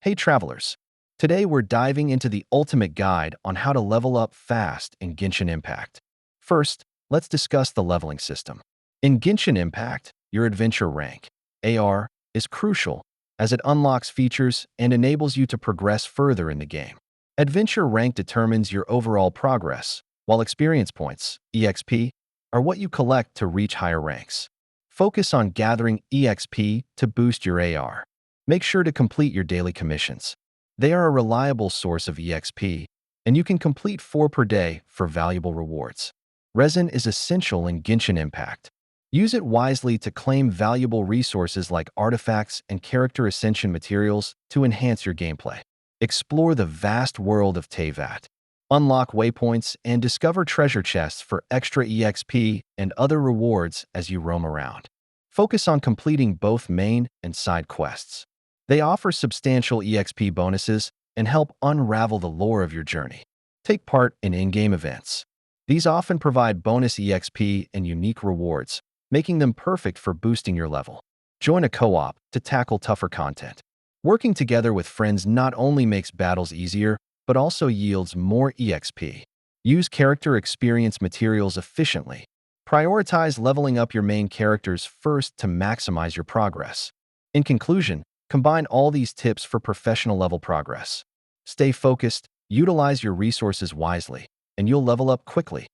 Hey travelers! Today we're diving into the ultimate guide on how to level up fast in Genshin Impact. First, let's discuss the leveling system. In Genshin Impact, your adventure rank, AR, is crucial as it unlocks features and enables you to progress further in the game. Adventure rank determines your overall progress, while experience points, EXP, are what you collect to reach higher ranks. Focus on gathering EXP to boost your AR. Make sure to complete your daily commissions. They are a reliable source of EXP, and you can complete 4 per day for valuable rewards. Resin is essential in Genshin Impact. Use it wisely to claim valuable resources like artifacts and character ascension materials to enhance your gameplay. Explore the vast world of Teyvat. Unlock waypoints and discover treasure chests for extra EXP and other rewards as you roam around. Focus on completing both main and side quests. They offer substantial EXP bonuses and help unravel the lore of your journey. Take part in in-game events. These often provide bonus EXP and unique rewards, making them perfect for boosting your level. Join a co-op to tackle tougher content. Working together with friends not only makes battles easier, but also yields more EXP. Use character experience materials efficiently. Prioritize leveling up your main characters first to maximize your progress. In conclusion, combine all these tips for professional level progress. Stay focused, utilize your resources wisely, and you'll level up quickly.